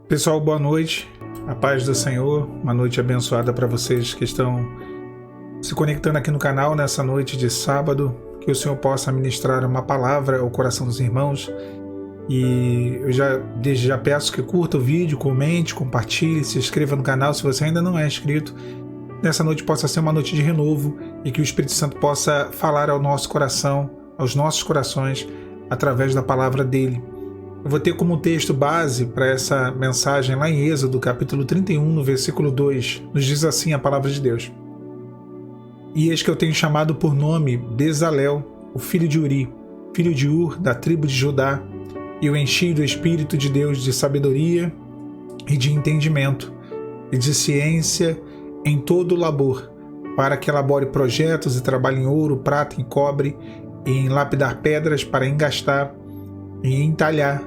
Pessoal, boa noite, a paz do Senhor, uma noite abençoada para vocês que estão se conectando aqui no canal nessa noite de sábado, que o Senhor possa ministrar uma palavra ao coração dos irmãos. E eu desde já peço que curta o vídeo, comente, compartilhe, se inscreva no canal se você ainda não é inscrito. Nessa noite possa ser uma noite de renovo e que o Espírito Santo possa falar ao nosso coração, aos nossos corações, através da palavra dele. Eu vou ter como texto base para essa mensagem lá em Êxodo, capítulo 31, no versículo 2. Nos diz assim a palavra de Deus: E eis que eu tenho chamado por nome Bezalel, o filho de Uri, filho de Ur, da tribo de Judá, e o enchi do Espírito de Deus de sabedoria e de entendimento, e de ciência em todo o labor, para que elabore projetos e trabalhe em ouro, prata e cobre, e em lapidar pedras para engastar, e entalhar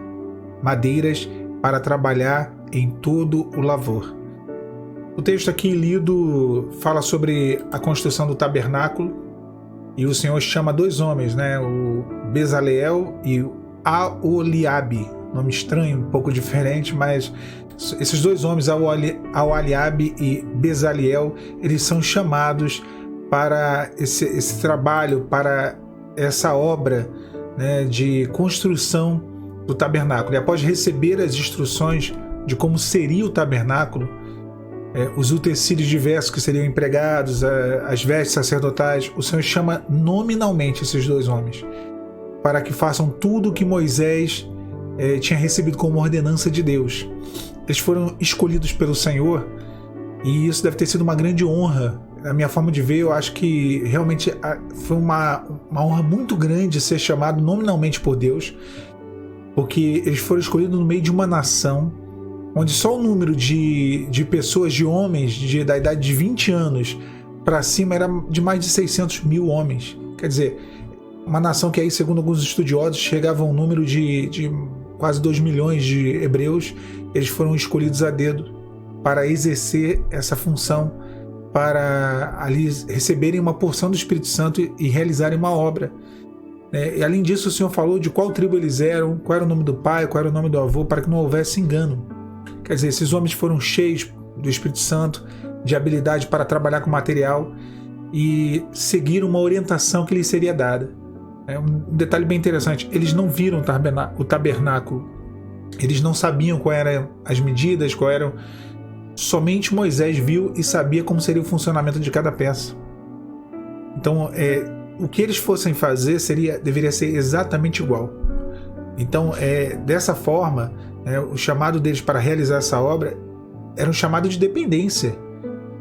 madeiras para trabalhar em todo o lavor. O texto aqui lido fala sobre a construção do tabernáculo, e o Senhor chama dois homens, o Bezaleel e o Aholiabe, nome estranho, um pouco diferente, mas esses dois homens, Aholiabe e Bezaleel, eles são chamados para esse trabalho, para essa obra de construção do tabernáculo. E após receber as instruções de como seria o tabernáculo, os utensílios diversos que seriam empregados, as vestes sacerdotais, o Senhor chama nominalmente esses dois homens para que façam tudo o que Moisés tinha recebido como ordenança de Deus. Eles foram escolhidos pelo Senhor e isso deve ter sido uma grande honra. Na minha forma de ver, eu acho que realmente foi uma honra muito grande ser chamado nominalmente por Deus, porque eles foram escolhidos no meio de uma nação onde só o número de pessoas, de homens da idade de 20 anos para cima era de mais de 600 mil homens. Quer dizer, uma nação que aí, segundo alguns estudiosos, chegava a um número de quase 2 milhões de hebreus. Eles foram escolhidos a dedo para exercer essa função, para ali receberem uma porção do Espírito Santo e realizarem uma obra. E além disso, o Senhor falou de qual tribo eles eram, qual era o nome do pai, qual era o nome do avô, para que não houvesse engano. Quer dizer, esses homens foram cheios do Espírito Santo, de habilidade para trabalhar com material e seguiram uma orientação que lhes seria dada. Um detalhe bem interessante: eles não viram o tabernáculo, eles não sabiam quais eram as medidas, somente Moisés viu e sabia como seria o funcionamento de cada peça. Então, o que eles fossem fazer deveria ser exatamente igual. Então, dessa forma, o chamado deles para realizar essa obra era um chamado de dependência,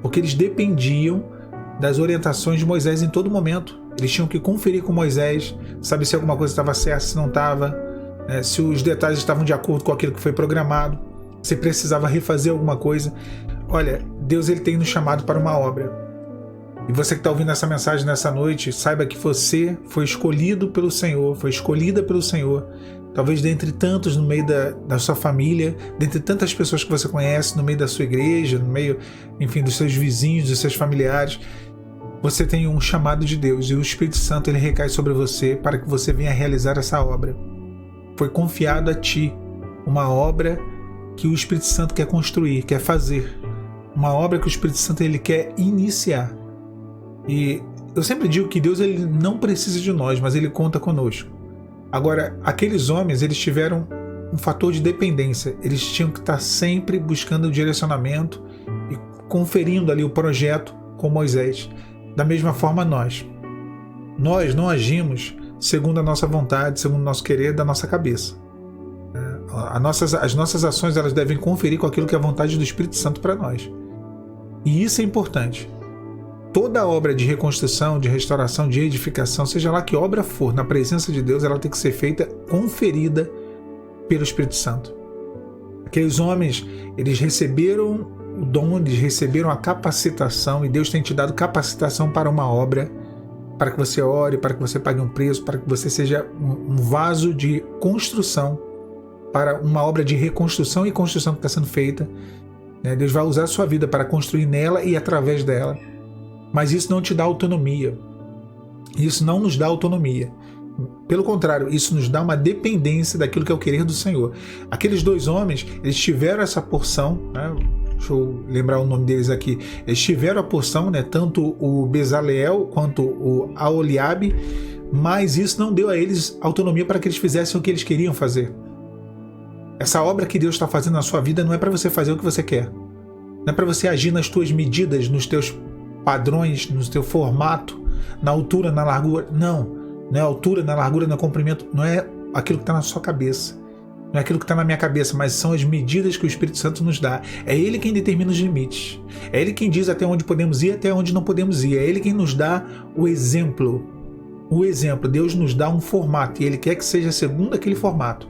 porque eles dependiam das orientações de Moisés em todo momento. Eles tinham que conferir com Moisés, saber se alguma coisa estava certa, se não estava, se os detalhes estavam de acordo com aquilo que foi programado, se precisava refazer alguma coisa. Olha, Deus ele tem nos chamado para uma obra. E você que está ouvindo essa mensagem nessa noite, saiba que você foi escolhido pelo Senhor, foi escolhida pelo Senhor. Talvez dentre tantos no meio da sua família, dentre tantas pessoas que você conhece, no meio da sua igreja, no meio, enfim, dos seus vizinhos, dos seus familiares, você tem um chamado de Deus e o Espírito Santo ele recai sobre você para que você venha realizar essa obra. Foi confiado a ti uma obra que o Espírito Santo quer construir, quer fazer. Uma obra que o Espírito Santo ele quer iniciar. E eu sempre digo que Deus ele não precisa de nós, mas ele conta conosco. Agora, aqueles homens, eles tiveram um fator de dependência. Eles tinham que estar sempre buscando o direcionamento e conferindo ali o projeto com Moisés. Da mesma forma nós não agimos segundo a nossa vontade, segundo o nosso querer, da nossa cabeça. As nossas ações elas devem conferir com aquilo que é a vontade do Espírito Santo para nós. E isso é importante. Toda obra de reconstrução, de restauração, de edificação, seja lá que obra for, na presença de Deus, ela tem que ser feita, conferida pelo Espírito Santo. Aqueles homens, eles receberam o dom, eles receberam a capacitação, e Deus tem te dado capacitação para uma obra, para que você ore, para que você pague um preço, para que você seja um vaso de construção para uma obra de reconstrução e construção que está sendo feita. Deus vai usar a sua vida para construir nela e através dela. Mas isso não te dá autonomia. Isso não nos dá autonomia. Pelo contrário, isso nos dá uma dependência daquilo que é o querer do Senhor. Aqueles 2 homens, eles tiveram essa porção, né? Deixa eu lembrar o nome deles aqui. Eles tiveram a porção, né? Tanto o Bezaleel quanto o Aholiabe, mas isso não deu a eles autonomia para que eles fizessem o que eles queriam fazer. Essa obra que Deus está fazendo na sua vida não é para você fazer o que você quer. Não é para você agir nas tuas medidas, nos teus padrões, no teu formato, na altura, na largura. Não. Não é a altura, na largura, no comprimento. Não é aquilo que está na sua cabeça. Não é aquilo que está na minha cabeça, mas são as medidas que o Espírito Santo nos dá. É Ele quem determina os limites. É Ele quem diz até onde podemos ir, até onde não podemos ir. É Ele quem nos dá o exemplo. O exemplo. Deus nos dá um formato e Ele quer que seja segundo aquele formato.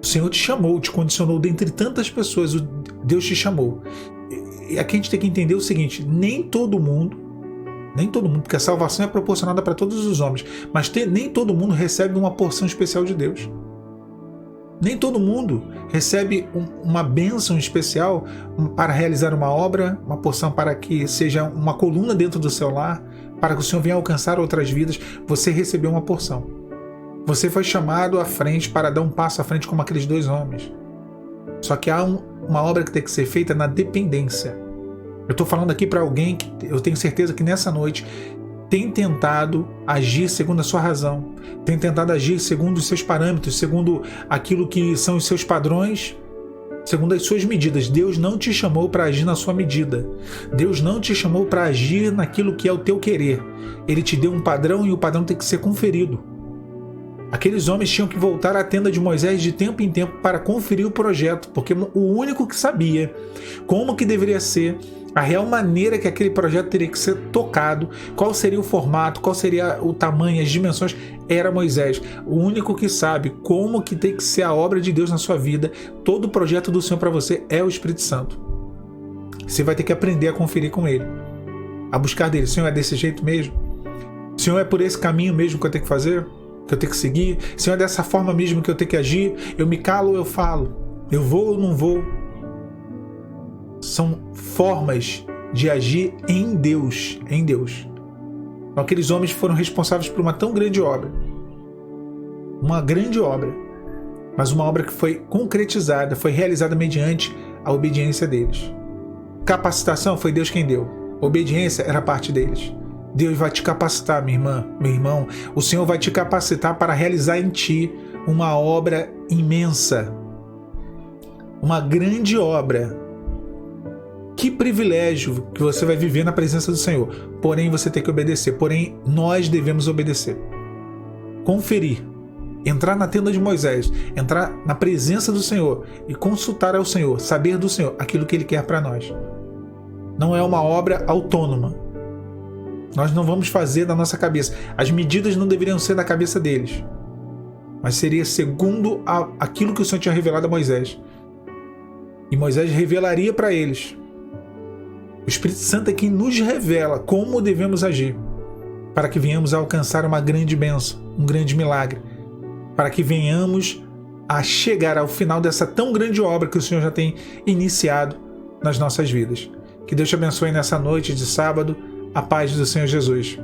O Senhor te chamou, te condicionou dentre tantas pessoas. Deus te chamou. E aqui a gente tem que entender o seguinte: nem todo mundo, porque a salvação é proporcionada para todos os homens, mas nem todo mundo recebe uma porção especial de Deus. Nem todo mundo recebe uma bênção especial para realizar uma obra, uma porção para que seja uma coluna dentro do seu lar, para que o Senhor venha alcançar outras vidas. Você recebeu uma porção. Você foi chamado à frente para dar um passo à frente como aqueles 2 homens. Só que há uma obra que tem que ser feita na dependência. Eu estou falando aqui para alguém que eu tenho certeza que nessa noite tem tentado agir segundo a sua razão, tem tentado agir segundo os seus parâmetros, segundo aquilo que são os seus padrões, segundo as suas medidas. Deus não te chamou para agir na sua medida. Deus não te chamou para agir naquilo que é o teu querer. Ele te deu um padrão e o padrão tem que ser conferido. Aqueles homens tinham que voltar à tenda de Moisés de tempo em tempo para conferir o projeto, porque o único que sabia como que deveria ser, a real maneira que aquele projeto teria que ser tocado, qual seria o formato, qual seria o tamanho, as dimensões, era Moisés. O único que sabe como que tem que ser a obra de Deus na sua vida, todo o projeto do Senhor para você é o Espírito Santo. Você vai ter que aprender a conferir com Ele, a buscar dele. Senhor, é desse jeito mesmo? Senhor, é por esse caminho mesmo que eu tenho que fazer? Que eu tenho que seguir? Senhor, é dessa forma mesmo que eu tenho que agir? Eu me calo ou eu falo? Eu vou ou não vou? São formas de agir em Deus. Em Deus. Então, aqueles homens foram responsáveis por uma tão grande obra. Uma grande obra. Mas uma obra que foi concretizada, foi realizada mediante a obediência deles. Capacitação foi Deus quem deu. Obediência era parte deles. Deus vai te capacitar, minha irmã, meu irmão. O Senhor vai te capacitar para realizar em ti uma obra imensa. Uma grande obra. Que privilégio que você vai viver na presença do Senhor. Porém, você tem que obedecer. Porém, nós devemos obedecer. Conferir. Entrar na tenda de Moisés. Entrar na presença do Senhor. E consultar ao Senhor. Saber do Senhor aquilo que Ele quer para nós. Não é uma obra autônoma. Nós não vamos fazer da nossa cabeça. As medidas não deveriam ser da cabeça deles. Mas seria segundo aquilo que o Senhor tinha revelado a Moisés. E Moisés revelaria para eles. O Espírito Santo é quem nos revela como devemos agir, para que venhamos a alcançar uma grande bênção, um grande milagre, para que venhamos a chegar ao final dessa tão grande obra que o Senhor já tem iniciado nas nossas vidas. Que Deus te abençoe nessa noite de sábado. A paz do Senhor Jesus.